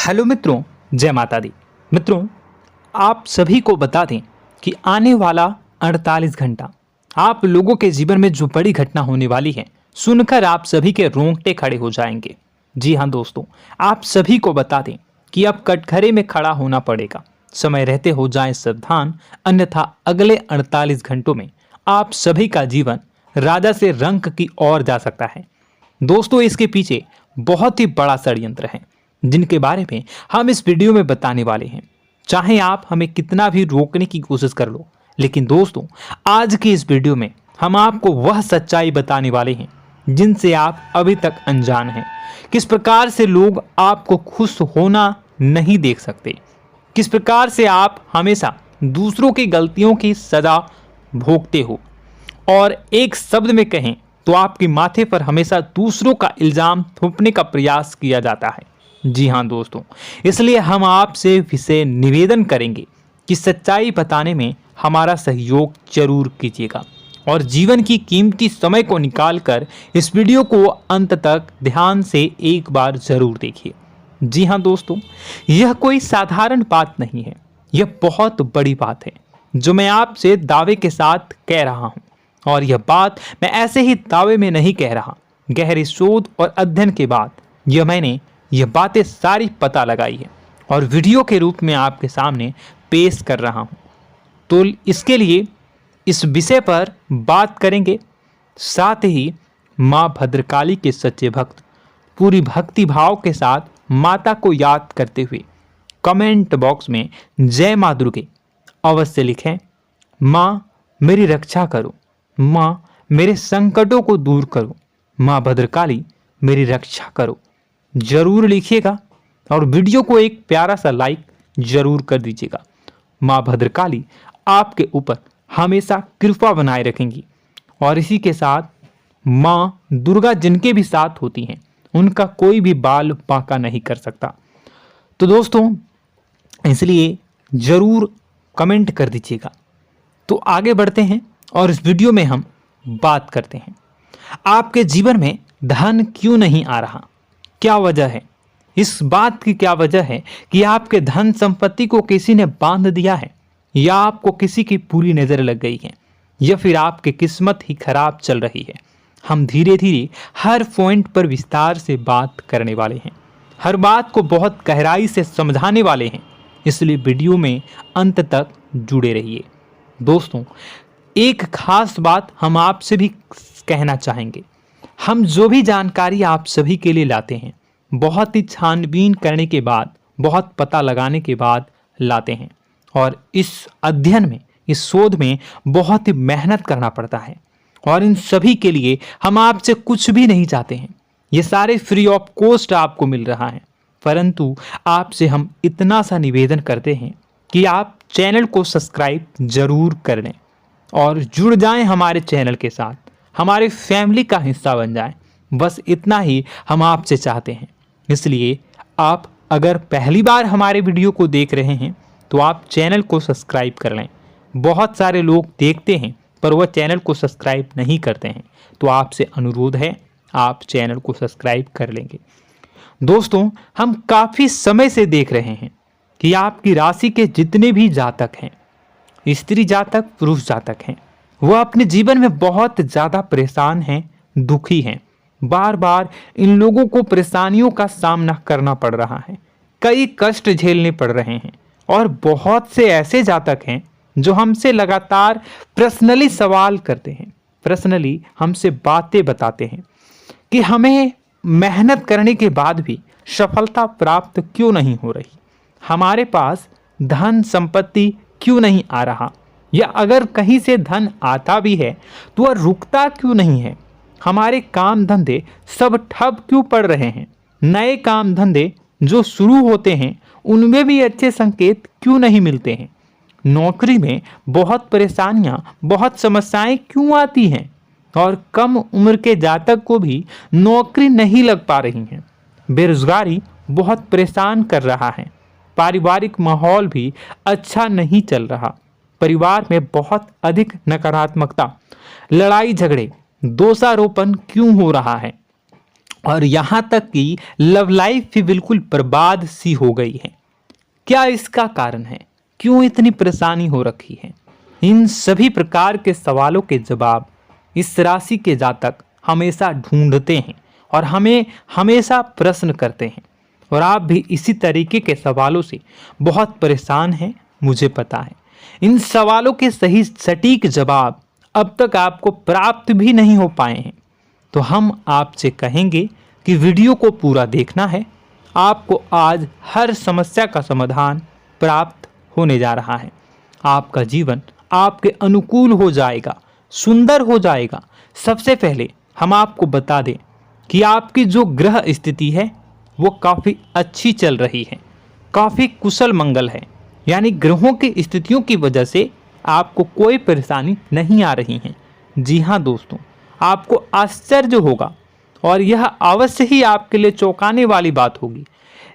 Hello मित्रों, जय माता दी। मित्रों, आप सभी को बता दें कि आने वाला 48 घंटा आप लोगों के जीवन में जो बड़ी घटना होने वाली है, सुनकर आप सभी के रोंगटे खड़े हो जाएंगे। जी हाँ दोस्तों, आप सभी को बता दें कि अब कटघरे में खड़ा होना पड़ेगा। समय रहते हो जाएं सावधान, अन्यथा अगले 48 घंटों में आप सभी का जीवन राजा से रंक की ओर जा सकता है। दोस्तों, इसके पीछे बहुत ही बड़ा षड्यंत्र है जिनके बारे में हम इस वीडियो में बताने वाले हैं। चाहे आप हमें कितना भी रोकने की कोशिश कर लो, लेकिन दोस्तों आज की इस वीडियो में हम आपको वह सच्चाई बताने वाले हैं जिनसे आप अभी तक अनजान हैं। किस प्रकार से लोग आपको खुश होना नहीं देख सकते, किस प्रकार से आप हमेशा दूसरों की गलतियों की सजा भोगते हो, और एक शब्द में कहें तो आपके माथे पर हमेशा दूसरों का इल्जाम थोपने का प्रयास किया जाता है। जी हाँ दोस्तों, इसलिए हम आपसे विशेष निवेदन करेंगे कि सच्चाई बताने में हमारा सहयोग जरूर कीजिएगा और जीवन की कीमती समय को निकालकर इस वीडियो को अंत तक ध्यान से एक बार जरूर देखिए। जी हाँ दोस्तों, यह कोई साधारण बात नहीं है, यह बहुत बड़ी बात है जो मैं आपसे दावे के साथ कह रहा हूँ। और यह बात मैं ऐसे ही दावे में नहीं कह रहा, गहरी शोध और अध्ययन के बाद मैंने यह बातें सारी पता लगाई है और वीडियो के रूप में आपके सामने पेश कर रहा हूं। तो इसके लिए इस विषय पर बात करेंगे। साथ ही मां भद्रकाली के सच्चे भक्त पूरी भक्ति भाव के साथ माता को याद करते हुए कमेंट बॉक्स में जय मां दुर्गे अवश्य लिखें। मां मेरी रक्षा करो, मां मेरे संकटों को दूर करो, मां भद्रकाली मेरी रक्षा करो, जरूर लिखिएगा और वीडियो को एक प्यारा सा लाइक जरूर कर दीजिएगा। मां भद्रकाली आपके ऊपर हमेशा कृपा बनाए रखेंगी और इसी के साथ मां दुर्गा जिनके भी साथ होती हैं उनका कोई भी बाल बांका नहीं कर सकता। तो दोस्तों, इसलिए जरूर कमेंट कर दीजिएगा। तो आगे बढ़ते हैं और इस वीडियो में हम बात करते हैं, आपके जीवन में धन क्यों नहीं आ रहा, क्या वजह है। इस बात की क्या वजह है कि आपके धन संपत्ति को किसी ने बांध दिया है, या आपको किसी की पूरी नजर लग गई है, या फिर आपकी किस्मत ही खराब चल रही है। हम धीरे धीरे हर पॉइंट पर विस्तार से बात करने वाले हैं, हर बात को बहुत गहराई से समझाने वाले हैं, इसलिए वीडियो में अंत तक जुड़े रहिए। दोस्तों, एक खास बात हम आपसे भी कहना चाहेंगे, हम जो भी जानकारी आप सभी के लिए लाते हैं बहुत ही छानबीन करने के बाद, बहुत पता लगाने के बाद लाते हैं, और इस अध्ययन में, इस शोध में बहुत ही मेहनत करना पड़ता है। और इन सभी के लिए हम आपसे कुछ भी नहीं चाहते हैं, ये सारे फ्री ऑफ कॉस्ट आपको मिल रहा है, परंतु आपसे हम इतना सा निवेदन करते हैं कि आप चैनल को सब्सक्राइब जरूर कर लें और जुड़ जाएं हमारे चैनल के साथ, हमारे फैमिली का हिस्सा बन जाएं। बस इतना ही हम आपसे चाहते हैं। इसलिए आप अगर पहली बार हमारे वीडियो को देख रहे हैं तो आप चैनल को सब्सक्राइब कर लें। बहुत सारे लोग देखते हैं पर वह चैनल को सब्सक्राइब नहीं करते हैं, तो आपसे अनुरोध है आप चैनल को सब्सक्राइब कर लेंगे। दोस्तों, हम काफ़ी समय से देख रहे हैं कि आपकी राशि के जितने भी जातक हैं, स्त्री जातक, पुरुष जातक हैं, वह अपने जीवन में बहुत ज़्यादा परेशान हैं, दुखी हैं। बार बार इन लोगों को परेशानियों का सामना करना पड़ रहा है, कई कष्ट झेलने पड़ रहे हैं, और बहुत से ऐसे जातक हैं जो हमसे लगातार पर्सनली सवाल करते हैं, पर्सनली हमसे बातें बताते हैं कि हमें मेहनत करने के बाद भी सफलता प्राप्त क्यों नहीं हो रही, हमारे पास धन संपत्ति क्यों नहीं आ रहा, या अगर कहीं से धन आता भी है तो वह रुकता क्यों नहीं है, हमारे काम धंधे सब ठप क्यों पड़ रहे हैं, नए काम धंधे जो शुरू होते हैं उनमें भी अच्छे संकेत क्यों नहीं मिलते हैं, नौकरी में बहुत परेशानियां, बहुत समस्याएं क्यों आती हैं, और कम उम्र के जातक को भी नौकरी नहीं लग पा रही हैं, बेरोजगारी बहुत परेशान कर रहा है, पारिवारिक माहौल भी अच्छा नहीं चल रहा, परिवार में बहुत अधिक नकारात्मकता, लड़ाई झगड़े, दोषारोपण क्यों हो रहा है, और यहाँ तक कि लव लाइफ भी बिल्कुल बर्बाद सी हो गई है। क्या इसका कारण है? क्यों इतनी परेशानी हो रखी है? इन सभी प्रकार के सवालों के जवाब इस राशि के जातक हमेशा ढूंढते हैं और हमें हमेशा प्रश्न करते हैं। और आप भी इसी तरीके के सवालों से बहुत परेशान हैं, मुझे पता है। इन सवालों के सही सटीक जवाब अब तक आपको प्राप्त भी नहीं हो पाए हैं। तो हम आपसे कहेंगे कि वीडियो को पूरा देखना है। आपको आज हर समस्या का समाधान प्राप्त होने जा रहा है। आपका जीवन आपके अनुकूल हो जाएगा, सुंदर हो जाएगा। सबसे पहले हम आपको बता दें कि आपकी जो ग्रह स्थिति है वो काफ़ी अच्छी चल रही है, काफ़ी कुशल मंगल है। यानी ग्रहों की स्थितियों की वजह से आपको कोई परेशानी नहीं आ रही है। जी हाँ दोस्तों, आपको आश्चर्य होगा और यह अवश्य ही आपके लिए चौंकाने वाली बात होगी।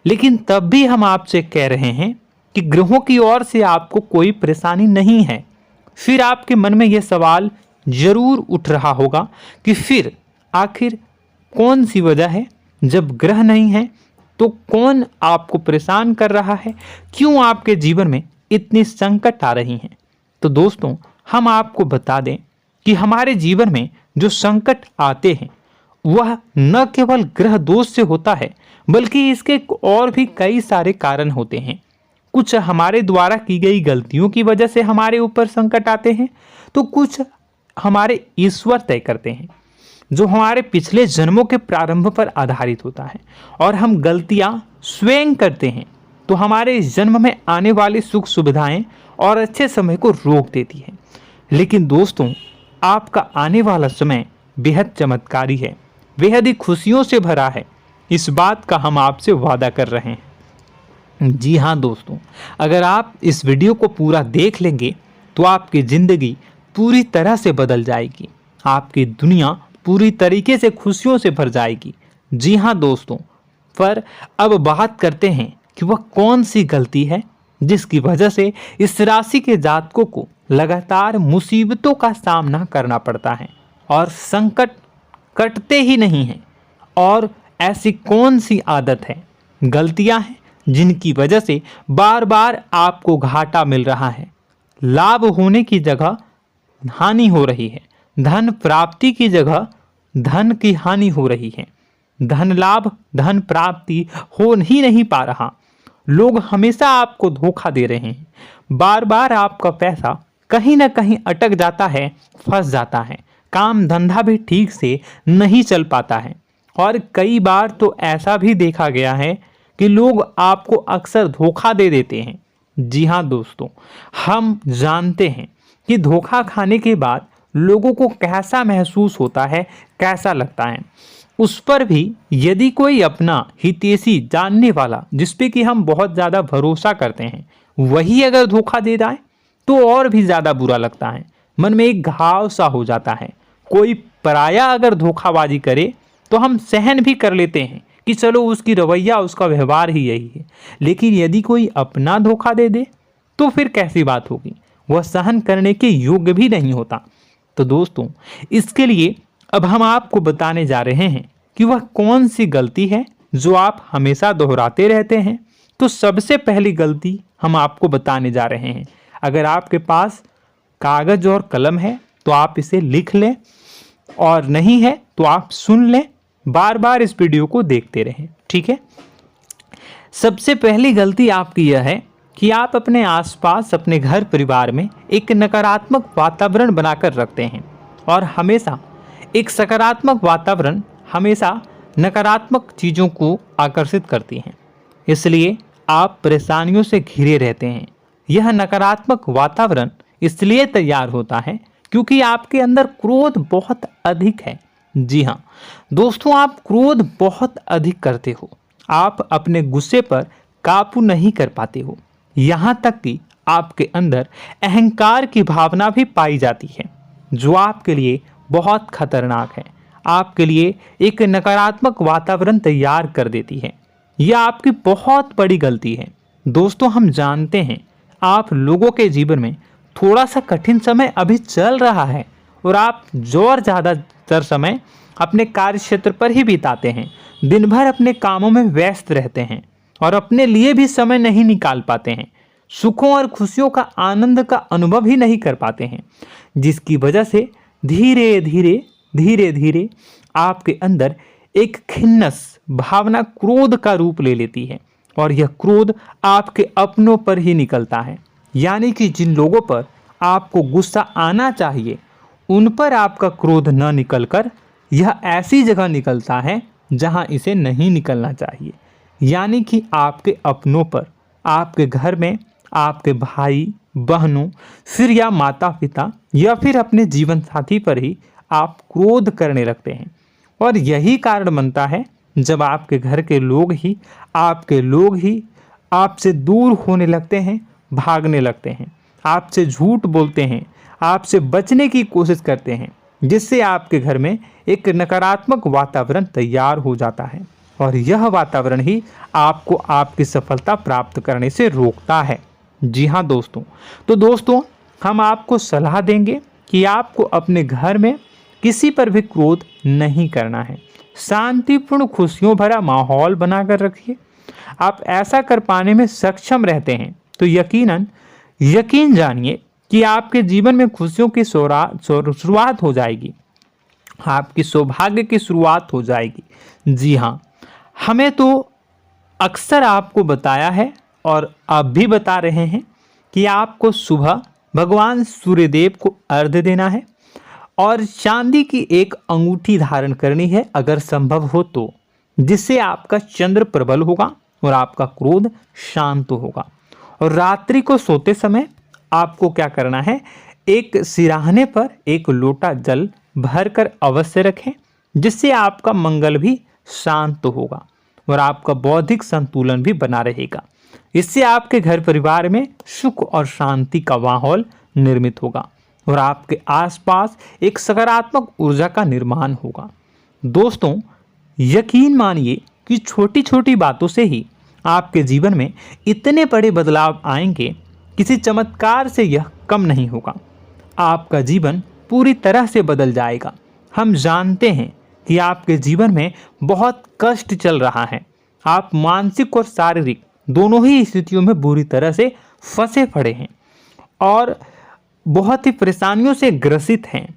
लेकिन तब भी हम आपसे कह रहे हैं कि ग्रहों की ओर से आपको कोई परेशानी नहीं है। फिर आपके मन में यह सवाल जरूर उठ रहा होगा कि फिर आखिर कौन सी वजह है? जब ग्रह नहीं है तो कौन आपको परेशान कर रहा है? क्यों आपके जीवन में इतनी संकट आ रही हैं? तो दोस्तों, हम आपको बता दें कि हमारे जीवन में जो संकट आते हैं वह न केवल ग्रह दोष से होता है, बल्कि इसके और भी कई सारे कारण होते हैं। कुछ हमारे द्वारा की गई गलतियों की वजह से हमारे ऊपर संकट आते हैं, तो कुछ हमारे ईश्वर तय करते हैं, जो हमारे पिछले जन्मों के प्रारंभ पर आधारित होता है। और हम गलतियां स्वयं करते हैं तो हमारे इस जन्म में आने वाली सुख सुविधाएं और अच्छे समय को रोक देती है। लेकिन दोस्तों, आपका आने वाला समय बेहद चमत्कारी है, बेहद ही खुशियों से भरा है। इस बात का हम आपसे वादा कर रहे हैं। जी हाँ दोस्तों, अगर आप इस वीडियो को पूरा देख लेंगे तो आपकी ज़िंदगी पूरी तरह से बदल जाएगी, आपकी दुनिया पूरी तरीके से खुशियों से भर जाएगी। जी हाँ दोस्तों, पर अब बात करते हैं कि वह कौन सी गलती है जिसकी वजह से इस राशि के जातकों को लगातार मुसीबतों का सामना करना पड़ता है और संकट कटते ही नहीं हैं। और ऐसी कौन सी आदत है, गलतियां हैं जिनकी वजह से बार बार आपको घाटा मिल रहा है, लाभ होने की जगह हानि हो रही है, धन प्राप्ति की जगह धन की हानि हो रही है, धन लाभ धन प्राप्ति हो ही नहीं पा रहा, लोग हमेशा आपको धोखा दे रहे हैं, बार बार आपका पैसा कहीं ना कहीं अटक जाता है, फंस जाता है, काम धंधा भी ठीक से नहीं चल पाता है। और कई बार तो ऐसा भी देखा गया है कि लोग आपको अक्सर धोखा दे देते हैं। जी हाँ दोस्तों, हम जानते हैं कि धोखा खाने के बाद लोगों को कैसा महसूस होता है, कैसा लगता है। उस पर भी यदि कोई अपना हितैषी जानने वाला, जिस पे कि हम बहुत ज़्यादा भरोसा करते हैं, वही अगर धोखा दे जाए तो और भी ज़्यादा बुरा लगता है, मन में एक घाव सा हो जाता है। कोई पराया अगर धोखाबाजी करे तो हम सहन भी कर लेते हैं कि चलो उसकी रवैया, उसका व्यवहार ही यही है। लेकिन यदि कोई अपना धोखा दे दे तो फिर कैसी बात होगी, वह सहन करने के योग्य भी नहीं होता। तो दोस्तों, इसके लिए अब हम आपको बताने जा रहे हैं कि वह कौन सी गलती है जो आप हमेशा दोहराते रहते हैं। तो सबसे पहली गलती हम आपको बताने जा रहे हैं। अगर आपके पास कागज और कलम है तो आप इसे लिख लें, और नहीं है तो आप सुन लें, बार बार इस वीडियो को देखते रहें, ठीक है। सबसे पहली गलती आपकी यह है कि आप अपने आसपास, अपने घर परिवार में एक नकारात्मक वातावरण बनाकर रखते हैं। और हमेशा एक सकारात्मक वातावरण हमेशा नकारात्मक चीज़ों को आकर्षित करती हैं, इसलिए आप परेशानियों से घिरे रहते हैं। यह नकारात्मक वातावरण इसलिए तैयार होता है क्योंकि आपके अंदर क्रोध बहुत अधिक है। जी हाँ दोस्तों, आप क्रोध बहुत अधिक करते हो, आप अपने गुस्से पर काबू नहीं कर पाते हो, यहाँ तक कि आपके अंदर अहंकार की भावना भी पाई जाती है, जो आपके लिए बहुत खतरनाक है, आपके लिए एक नकारात्मक वातावरण तैयार कर देती है। यह आपकी बहुत बड़ी गलती है। दोस्तों, हम जानते हैं आप लोगों के जीवन में थोड़ा सा कठिन समय अभी चल रहा है और आप ज़्यादातर समय अपने कार्य क्षेत्र पर ही बिताते हैं, दिन भर अपने कामों में व्यस्त रहते हैं और अपने लिए भी समय नहीं निकाल पाते हैं, सुखों और खुशियों का आनंद का अनुभव ही नहीं कर पाते हैं, जिसकी वजह से धीरे धीरे धीरे धीरे आपके अंदर एक खिन्नस भावना क्रोध का रूप ले लेती है और यह क्रोध आपके अपनों पर ही निकलता है। यानी कि जिन लोगों पर आपको गुस्सा आना चाहिए उन पर आपका क्रोध न निकलकर यह ऐसी जगह निकलता है जहां इसे नहीं निकलना चाहिए। यानी कि आपके अपनों पर, आपके घर में आपके भाई बहनों, फिर या माता पिता या फिर अपने जीवन साथी पर ही आप क्रोध करने लगते हैं। और यही कारण बनता है जब आपके घर के लोग ही आपसे दूर होने लगते हैं, भागने लगते हैं, आपसे झूठ बोलते हैं, आपसे बचने की कोशिश करते हैं, जिससे आपके घर में एक नकारात्मक वातावरण तैयार हो जाता है और यह वातावरण ही आपको आपकी सफलता प्राप्त करने से रोकता है। जी हाँ दोस्तों, तो दोस्तों हम आपको सलाह देंगे कि आपको अपने घर में किसी पर भी क्रोध नहीं करना है। शांतिपूर्ण खुशियों भरा माहौल बनाकर रखिए। आप ऐसा कर पाने में सक्षम रहते हैं तो यकीन जानिए कि आपके जीवन में खुशियों की शुरुआत हो जाएगी, आपकी सौभाग्य की शुरुआत हो जाएगी। जी हाँ, हमें तो अक्सर आपको बताया है और आप भी बता रहे हैं कि आपको सुबह भगवान सूर्यदेव को अर्घ्य देना है और चांदी की एक अंगूठी धारण करनी है अगर संभव हो तो, जिससे आपका चंद्र प्रबल होगा और आपका क्रोध शांत होगा। और रात्रि को सोते समय आपको क्या करना है, एक सिराहने पर एक लोटा जल भरकर अवश्य रखें, जिससे आपका मंगल भी शांत होगा और आपका बौद्धिक संतुलन भी बना रहेगा। इससे आपके घर परिवार में सुख और शांति का माहौल निर्मित होगा और आपके आसपास एक सकारात्मक ऊर्जा का निर्माण होगा। दोस्तों यकीन मानिए कि छोटी छोटी बातों से ही आपके जीवन में इतने बड़े बदलाव आएंगे, किसी चमत्कार से यह कम नहीं होगा। आपका जीवन पूरी तरह से बदल जाएगा। हम जानते हैं कि आपके जीवन में बहुत कष्ट चल रहा है, आप मानसिक और शारीरिक दोनों ही स्थितियों में बुरी तरह से फंसे पड़े हैं और बहुत ही परेशानियों से ग्रसित हैं।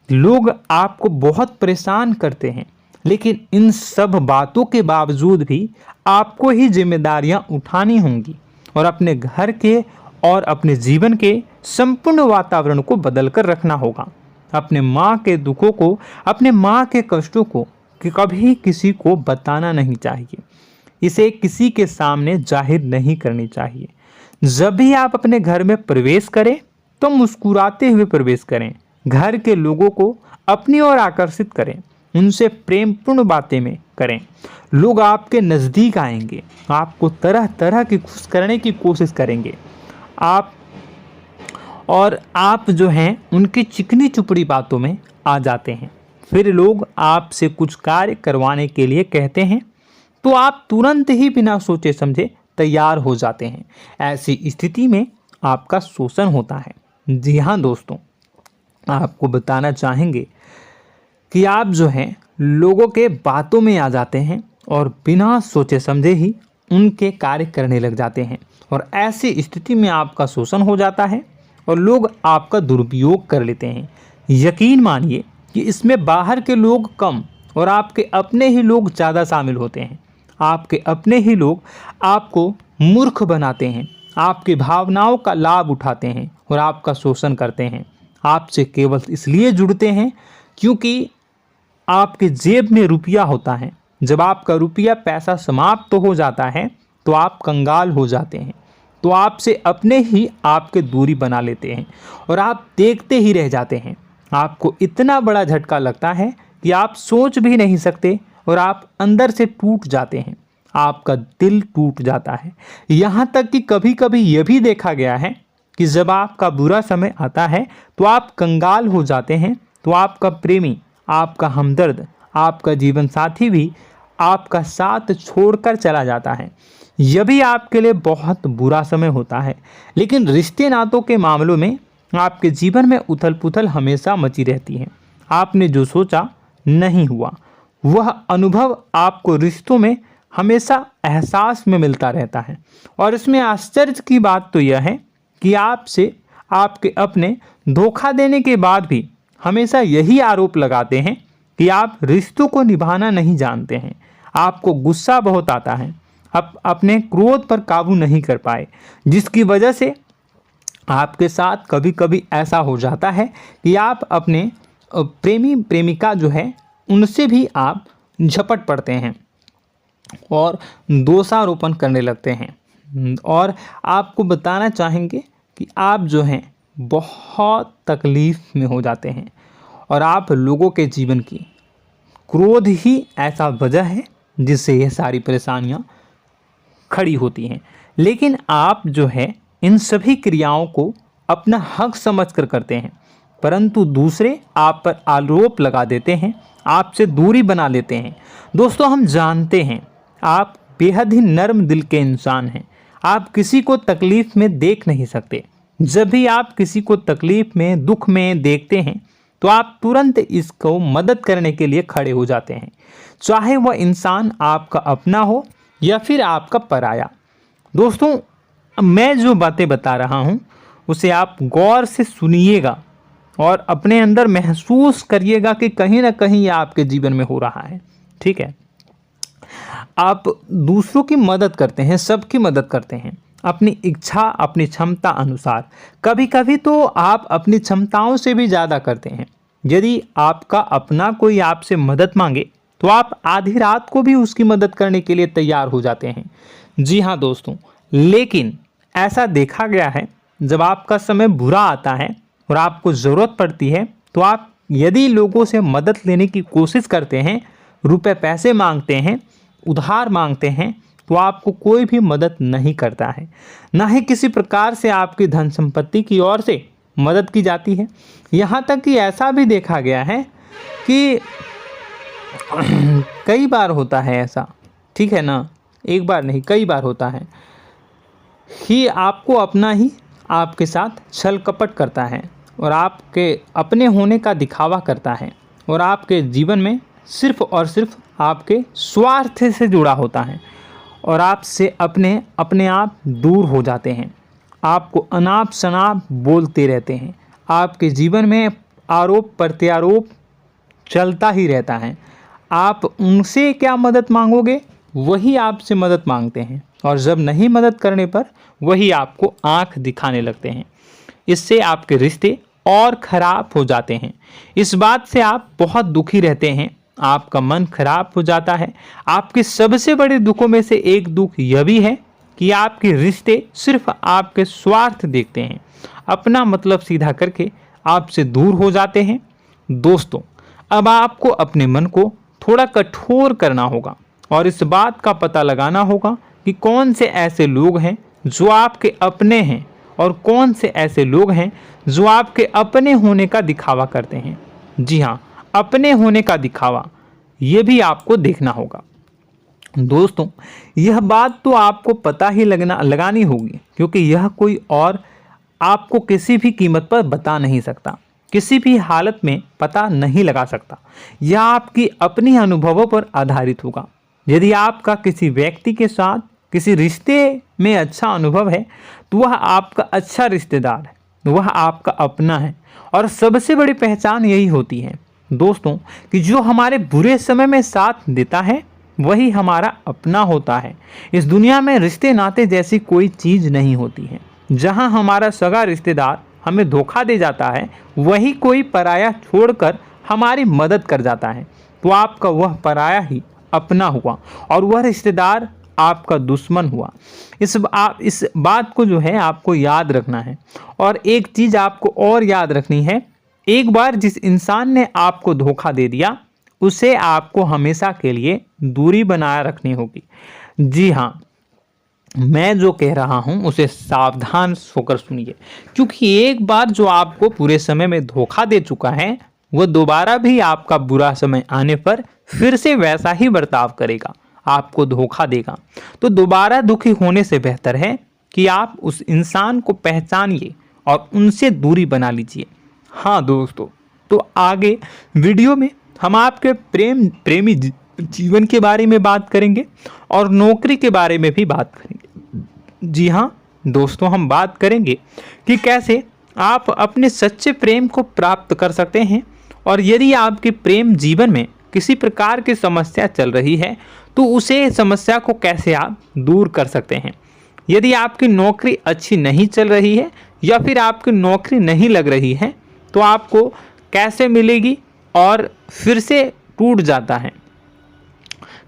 लोग आपको बहुत परेशान करते हैं, लेकिन इन सब बातों के बावजूद भी आपको ही जिम्मेदारियां उठानी होंगी और अपने घर के और अपने जीवन के संपूर्ण वातावरण को बदल कर रखना होगा। अपने माँ के दुखों को, अपने माँ के कष्टों को कभी किसी को बताना नहीं चाहिए, इसे किसी के सामने जाहिर नहीं करनी चाहिए। जब भी आप अपने घर में प्रवेश करें तो मुस्कुराते हुए प्रवेश करें, घर के लोगों को अपनी ओर आकर्षित करें, उनसे प्रेमपूर्ण बातें में करें। लोग आपके नज़दीक आएंगे, आपको तरह तरह की खुश करने की कोशिश करेंगे। आप जो हैं उनकी चिकनी चुपड़ी बातों में आ जाते हैं। फिर लोग आपसे कुछ कार्य करवाने के लिए कहते हैं तो आप तुरंत ही बिना सोचे समझे तैयार हो जाते हैं। ऐसी स्थिति में आपका शोषण होता है। जी हाँ दोस्तों, आपको बताना चाहेंगे कि आप जो हैं लोगों के बातों में आ जाते हैं और बिना सोचे समझे ही उनके कार्य करने लग जाते हैं और ऐसी स्थिति में आपका शोषण हो जाता है और लोग आपका दुरुपयोग कर लेते हैं। यकीन मानिए कि इसमें बाहर के लोग कम और आपके अपने ही लोग ज़्यादा शामिल होते हैं। आपके अपने ही लोग आपको मूर्ख बनाते हैं, आपकी भावनाओं का लाभ उठाते हैं और आपका शोषण करते हैं। आपसे केवल इसलिए जुड़ते हैं क्योंकि आपके जेब में रुपया होता है। जब आपका रुपया पैसा समाप्त हो जाता है तो आप कंगाल हो जाते हैं, तो आपसे अपने ही आपके दूरी बना लेते हैं और आप देखते ही रह जाते हैं। आपको इतना बड़ा झटका लगता है कि आप सोच भी नहीं सकते और आप अंदर से टूट जाते हैं, आपका दिल टूट जाता है। यहाँ तक कि कभी कभी यह भी देखा गया है कि जब आपका बुरा समय आता है तो आप कंगाल हो जाते हैं, तो आपका प्रेमी, आपका हमदर्द, आपका जीवन साथी भी आपका साथ छोड़कर चला जाता है। यह भी आपके लिए बहुत बुरा समय होता है। लेकिन रिश्ते नातों के मामलों में आपके जीवन में उथल पुथल हमेशा मची रहती है। आपने जो सोचा नहीं हुआ। वह अनुभव आपको रिश्तों में हमेशा एहसास में मिलता रहता है। और इसमें आश्चर्य की बात तो यह है कि आपसे आपके अपने धोखा देने के बाद भी हमेशा यही आरोप लगाते हैं कि आप रिश्तों को निभाना नहीं जानते हैं। आपको गुस्सा बहुत आता है, आप अपने क्रोध पर काबू नहीं कर पाए, जिसकी वजह से आपके साथ कभी कभी ऐसा हो जाता है कि आप अपने प्रेमी प्रेमिका जो है उनसे भी आप झपट पड़ते हैं और दोषारोपण करने लगते हैं। और आपको बताना चाहेंगे कि आप जो हैं बहुत तकलीफ़ में हो जाते हैं और आप लोगों के जीवन की क्रोध ही ऐसा वजह है जिससे ये सारी परेशानियां खड़ी होती हैं। लेकिन आप जो है इन सभी क्रियाओं को अपना हक समझकर करते हैं, परंतु दूसरे आप पर आरोप लगा देते हैं, आपसे दूरी बना लेते हैं। दोस्तों, हम जानते हैं आप बेहद ही नर्म दिल के इंसान हैं। आप किसी को तकलीफ़ में देख नहीं सकते। जब भी आप किसी को तकलीफ़ में, दुख में देखते हैं तो आप तुरंत इसको मदद करने के लिए खड़े हो जाते हैं, चाहे वह इंसान आपका अपना हो या फिर आपका पराया। दोस्तों, मैं जो बातें बता रहा हूँ उसे आप गौर से सुनिएगा और अपने अंदर महसूस करिएगा कि कहीं ना कहीं यह आपके जीवन में हो रहा है। ठीक है, आप दूसरों की मदद करते हैं, सबकी मदद करते हैं अपनी इच्छा, अपनी क्षमता अनुसार। कभी कभी तो आप अपनी क्षमताओं से भी ज़्यादा करते हैं। यदि आपका अपना कोई आपसे मदद मांगे तो आप आधी रात को भी उसकी मदद करने के लिए तैयार हो जाते हैं। जी हाँ दोस्तों, लेकिन ऐसा देखा गया है जब आपका समय बुरा आता है और आपको ज़रूरत पड़ती है तो आप यदि लोगों से मदद लेने की कोशिश करते हैं, रुपए पैसे मांगते हैं, उधार मांगते हैं, तो आपको कोई भी मदद नहीं करता है। ना ही किसी प्रकार से आपकी धन संपत्ति की ओर से मदद की जाती है। यहाँ तक कि ऐसा भी देखा गया है कि कई बार होता है ऐसा, ठीक है ना, एक बार नहीं कई बार होता है कि आपको अपना ही आपके साथ छल कपट करता है और आपके अपने होने का दिखावा करता है और आपके जीवन में सिर्फ और सिर्फ आपके स्वार्थ से जुड़ा होता है और आपसे अपने आप दूर हो जाते हैं। आपको अनाप शनाप बोलते रहते हैं। आपके जीवन में आरोप प्रत्यारोप चलता ही रहता है। आप उनसे क्या मदद मांगोगे, वही आपसे मदद मांगते हैं और जब नहीं मदद करने पर वही आपको आंख दिखाने लगते हैं। इससे आपके रिश्ते और ख़राब हो जाते हैं। इस बात से आप बहुत दुखी रहते हैं, आपका मन खराब हो जाता है। आपके सबसे बड़े दुखों में से एक दुख यह भी है कि आपके रिश्ते सिर्फ आपके स्वार्थ देखते हैं, अपना मतलब सीधा करके आपसे दूर हो जाते हैं। दोस्तों, अब आपको अपने मन को थोड़ा कठोर करना होगा और इस बात का पता लगाना होगा कि कौन से ऐसे लोग हैं जो आपके अपने हैं और कौन से ऐसे लोग हैं जो आपके अपने होने का दिखावा करते हैं। जी हाँ, अपने होने का दिखावा, ये भी आपको देखना होगा। दोस्तों, यह बात तो आपको पता ही लगानी होगी, क्योंकि यह कोई और आपको किसी भी कीमत पर बता नहीं सकता, किसी भी हालत में पता नहीं लगा सकता। यह आपकी अपनी अनुभवों पर आधारित होगा। यदि आपका किसी व्यक्ति के साथ किसी रिश्ते में अच्छा अनुभव है तो वह आपका अच्छा रिश्तेदार है, वह आपका अपना है। और सबसे बड़ी पहचान यही होती है दोस्तों कि जो हमारे बुरे समय में साथ देता है वही हमारा अपना होता है। इस दुनिया में रिश्ते नाते जैसी कोई चीज़ नहीं होती है। जहां हमारा सगा रिश्तेदार हमें धोखा दे जाता है, वही कोई पराया छोड़कर हमारी मदद कर जाता है, तो आपका वह पराया ही अपना हुआ और वह रिश्तेदार आपका दुश्मन हुआ। इस बात को जो है आपको याद रखना है। और एक चीज़ आपको और याद रखनी है, एक बार जिस इंसान ने आपको धोखा दे दिया उसे आपको हमेशा के लिए दूरी बनाए रखनी होगी। जी हाँ, मैं जो कह रहा हूँ उसे सावधान होकर सुनिए, क्योंकि एक बार जो आपको पूरे समय में धोखा दे चुका है वह दोबारा भी आपका बुरा समय आने पर फिर से वैसा ही बर्ताव करेगा, आपको धोखा देगा। तो दोबारा दुखी होने से बेहतर है कि आप उस इंसान को पहचानिए और उनसे दूरी बना लीजिए। हाँ दोस्तों, तो आगे वीडियो में हम आपके प्रेमी जीवन के बारे में बात करेंगे और नौकरी के बारे में भी बात करेंगे। जी हाँ दोस्तों, हम बात करेंगे कि कैसे आप अपने सच्चे प्रेम को प्राप्त कर सकते हैं, और यदि आपके प्रेम जीवन में किसी प्रकार की समस्या चल रही है तो उसे समस्या को कैसे आप दूर कर सकते हैं। यदि आपकी नौकरी अच्छी नहीं चल रही है या फिर आपकी नौकरी नहीं लग रही है तो आपको कैसे मिलेगी और फिर से टूट जाता है,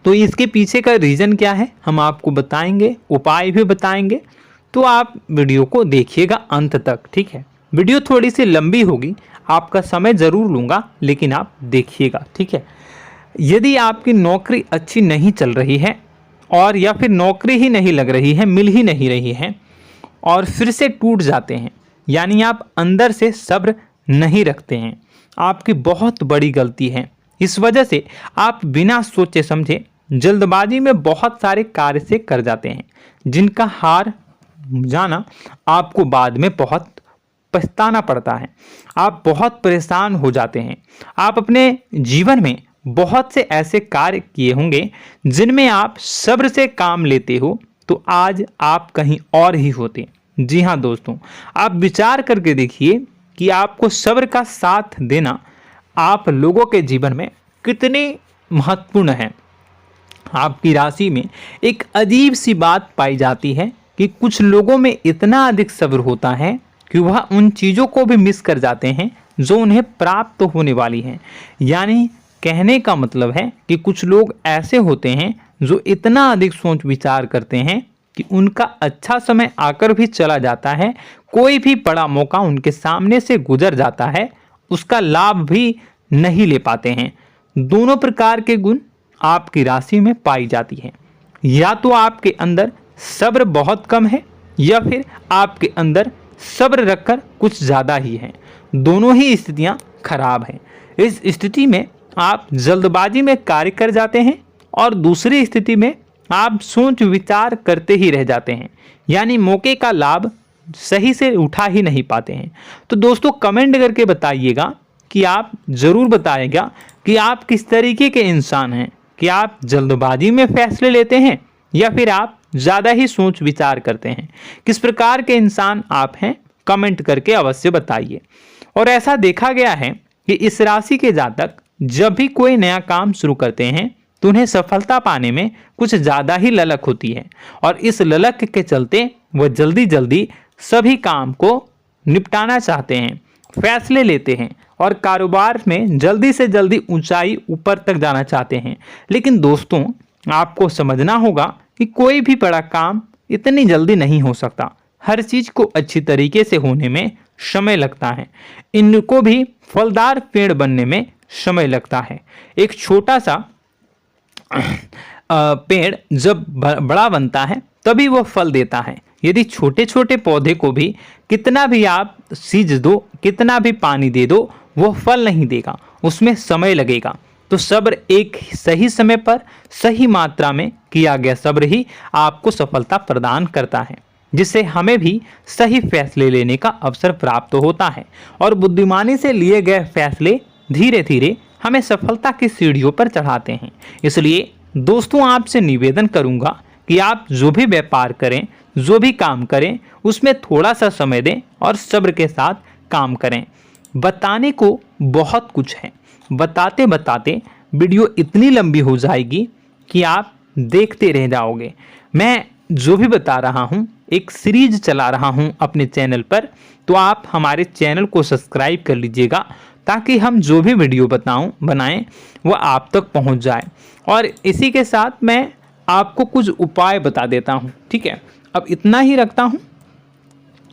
तो इसके पीछे का रीज़न क्या है हम आपको बताएंगे, उपाय भी बताएंगे। तो आप वीडियो को देखिएगा अंत तक, ठीक है। वीडियो थोड़ी सी लंबी होगी, आपका समय ज़रूर लूँगा, लेकिन आप देखिएगा, ठीक है। यदि आपकी नौकरी अच्छी नहीं चल रही है और या फिर नौकरी ही नहीं लग रही है, मिल ही नहीं रही है और फिर से टूट जाते हैं, यानी आप अंदर से सब्र नहीं रखते हैं, आपकी बहुत बड़ी गलती है। इस वजह से आप बिना सोचे समझे जल्दबाजी में बहुत सारे कार्य से कर जाते हैं, जिनका हार जाना आपको बाद में बहुत पछताना पड़ता है। आप बहुत परेशान हो जाते हैं। आप अपने जीवन में बहुत से ऐसे कार्य किए होंगे जिनमें आप सब्र से काम लेते हो, तो आज आप कहीं और ही होते। जी हाँ दोस्तों, आप विचार करके देखिए कि आपको सब्र का साथ देना आप लोगों के जीवन में कितने महत्वपूर्ण है। आपकी राशि में एक अजीब सी बात पाई जाती है कि कुछ लोगों में इतना अधिक सब्र होता है कि वह उन चीज़ों को भी मिस कर जाते हैं जो उन्हें प्राप्त होने वाली हैं। यानी कहने का मतलब है कि कुछ लोग ऐसे होते हैं जो इतना अधिक सोच विचार करते हैं कि उनका अच्छा समय आकर भी चला जाता है, कोई भी बड़ा मौका उनके सामने से गुजर जाता है, उसका लाभ भी नहीं ले पाते हैं। दोनों प्रकार के गुण आपकी राशि में पाई जाती है। या तो आपके अंदर सब्र बहुत कम है या फिर आपके अंदर सब्र रखकर कुछ ज़्यादा ही है। दोनों ही स्थितियाँ खराब हैं। इस स्थिति में आप जल्दबाजी में कार्य कर जाते हैं और दूसरी स्थिति में आप सोच विचार करते ही रह जाते हैं, यानी मौके का लाभ सही से उठा ही नहीं पाते हैं। तो दोस्तों कमेंट करके बताइएगा कि आप ज़रूर बताइएगा कि आप किस तरीके के इंसान हैं, कि आप जल्दबाजी में फैसले लेते हैं या फिर आप ज़्यादा ही सोच विचार करते हैं। किस प्रकार के इंसान आप हैं, कमेंट करके अवश्य बताइए। और ऐसा देखा गया है कि इस राशि के जातक जब भी कोई नया काम शुरू करते हैं तो उन्हें सफलता पाने में कुछ ज़्यादा ही ललक होती है, और इस ललक के चलते वह जल्दी जल्दी सभी काम को निपटाना चाहते हैं, फैसले लेते हैं और कारोबार में जल्दी से जल्दी ऊंचाई ऊपर तक जाना चाहते हैं। लेकिन दोस्तों आपको समझना होगा कि कोई भी बड़ा काम इतनी जल्दी नहीं हो सकता। हर चीज़ को अच्छी तरीके से होने में समय लगता है। इनको भी फलदार पेड़ बनने में समय लगता है। एक छोटा सा पेड़ जब बड़ा बनता है तभी वो फल देता है। यदि छोटे छोटे पौधे को भी कितना भी आप सींच दो, कितना भी पानी दे दो, वो फल नहीं देगा, उसमें समय लगेगा। तो सब्र एक सही समय पर सही मात्रा में किया गया सब्र ही आपको सफलता प्रदान करता है, जिससे हमें भी सही फैसले लेने का अवसर प्राप्त होता है और बुद्धिमानी से लिए गए फैसले धीरे धीरे हमें सफलता की सीढ़ियों पर चढ़ाते हैं। इसलिए दोस्तों आपसे निवेदन करूंगा कि आप जो भी व्यापार करें, जो भी काम करें, उसमें थोड़ा सा समय दें और सब्र के साथ काम करें। बताने को बहुत कुछ है, बताते बताते वीडियो इतनी लंबी हो जाएगी कि आप देखते रह जाओगे। मैं जो भी बता रहा हूँ एक सीरीज चला रहा हूँ अपने चैनल पर, तो आप हमारे चैनल को सब्सक्राइब कर लीजिएगा ताकि हम जो भी वीडियो बनाएं वो आप तक पहुँच जाए। और इसी के साथ मैं आपको कुछ उपाय बता देता हूँ, ठीक है। अब इतना ही रखता हूँ।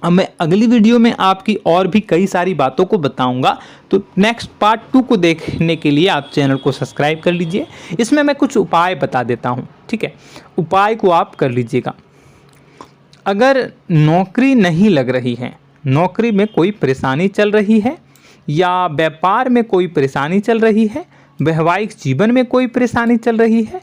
अब मैं अगली वीडियो में आपकी और भी कई सारी बातों को बताऊंगा, तो नेक्स्ट पार्ट 2 को देखने के लिए आप चैनल को सब्सक्राइब कर लीजिए। इसमें मैं कुछ उपाय बता देता हूं, ठीक है। उपाय को आप कर लीजिएगा। अगर नौकरी नहीं लग रही है, नौकरी में कोई परेशानी चल रही है, या व्यापार में कोई परेशानी चल रही है, वैवाहिक जीवन में कोई परेशानी चल रही है,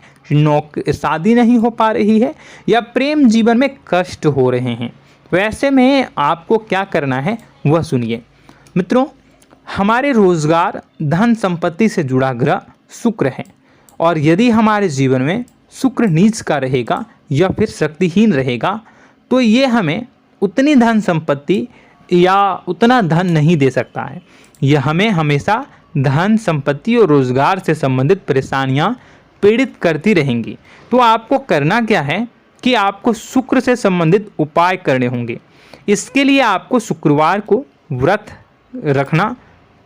शादी नहीं हो पा रही है, या प्रेम जीवन में कष्ट हो रहे हैं, वैसे में आपको क्या करना है वह सुनिए। मित्रों, हमारे रोजगार धन संपत्ति से जुड़ा ग्रह शुक्र है, और यदि हमारे जीवन में शुक्र नीच का रहेगा या फिर शक्तिहीन रहेगा तो ये हमें उतनी धन संपत्ति या उतना धन नहीं दे सकता है। यह हमें हमेशा धन संपत्ति और रोजगार से संबंधित परेशानियां पीड़ित करती रहेंगी। तो आपको करना क्या है कि आपको शुक्र से संबंधित उपाय करने होंगे। इसके लिए आपको शुक्रवार को व्रत रखना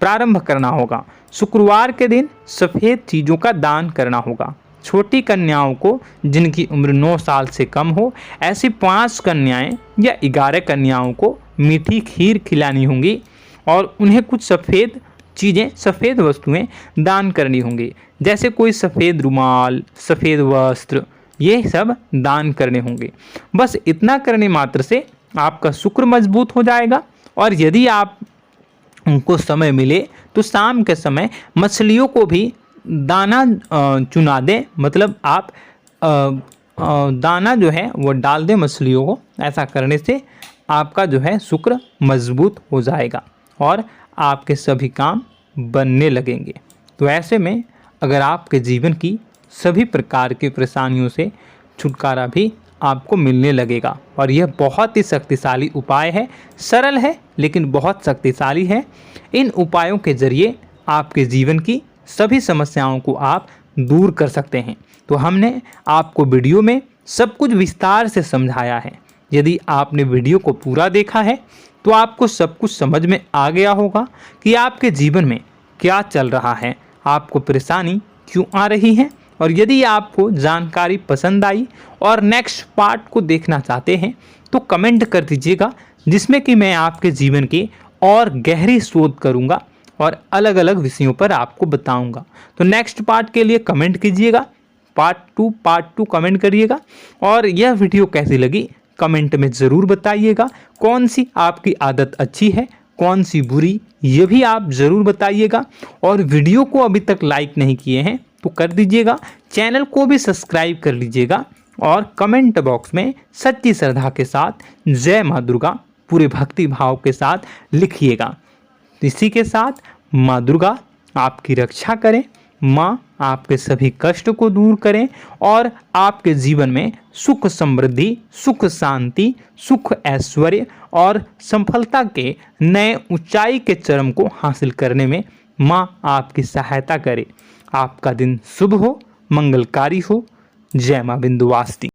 प्रारंभ करना होगा। शुक्रवार के दिन सफ़ेद चीज़ों का दान करना होगा। छोटी कन्याओं को जिनकी उम्र 9 साल से कम हो, ऐसी 5 कन्याएं या 11 कन्याओं को मीठी खीर खिलानी होंगी और उन्हें कुछ सफ़ेद चीज़ें, सफ़ेद वस्तुएं दान करनी होंगी, जैसे कोई सफ़ेद रुमाल, सफ़ेद वस्त्र, ये सब दान करने होंगे। बस इतना करने मात्र से आपका शुक्र मजबूत हो जाएगा। और यदि आप उनको समय मिले तो शाम के समय मछलियों को भी दाना चुना दें, मतलब आप दाना जो है वो डाल दें मछलियों को। ऐसा करने से आपका जो है शुक्र मजबूत हो जाएगा और आपके सभी काम बनने लगेंगे। तो ऐसे में अगर आपके जीवन की सभी प्रकार की परेशानियों से छुटकारा भी आपको मिलने लगेगा। और यह बहुत ही शक्तिशाली उपाय है, सरल है लेकिन बहुत शक्तिशाली है। इन उपायों के जरिए आपके जीवन की सभी समस्याओं को आप दूर कर सकते हैं। तो हमने आपको वीडियो में सब कुछ विस्तार से समझाया है। यदि आपने वीडियो को पूरा देखा है तो आपको सब कुछ समझ में आ गया होगा कि आपके जीवन में क्या चल रहा है, आपको परेशानी क्यों आ रही है। और यदि आपको जानकारी पसंद आई और नेक्स्ट पार्ट को देखना चाहते हैं तो कमेंट कर दीजिएगा, जिसमें कि मैं आपके जीवन की और गहरी शोध करूंगा और अलग अलग विषयों पर आपको बताऊंगा। तो नेक्स्ट पार्ट के लिए कमेंट कीजिएगा, पार्ट टू कमेंट करिएगा। और यह वीडियो कैसी लगी कमेंट में ज़रूर बताइएगा। कौन सी आपकी आदत अच्छी है, कौन सी बुरी, ये भी आप ज़रूर बताइएगा। और वीडियो को अभी तक लाइक नहीं किए हैं तो कर दीजिएगा, चैनल को भी सब्सक्राइब कर लीजिएगा और कमेंट बॉक्स में सच्ची श्रद्धा के साथ जय माँ दुर्गा पूरे भक्ति भाव के साथ लिखिएगा। इसी के साथ माँ दुर्गा आपकी रक्षा करें, माँ आपके सभी कष्ट को दूर करें और आपके जीवन में सुख समृद्धि, सुख शांति, सुख ऐश्वर्य और सफलता के नए ऊंचाई के चरम को हासिल करने में माँ आपकी सहायता करे। आपका दिन शुभ हो, मंगलकारी हो। जय माँ विंध्यवासिनी।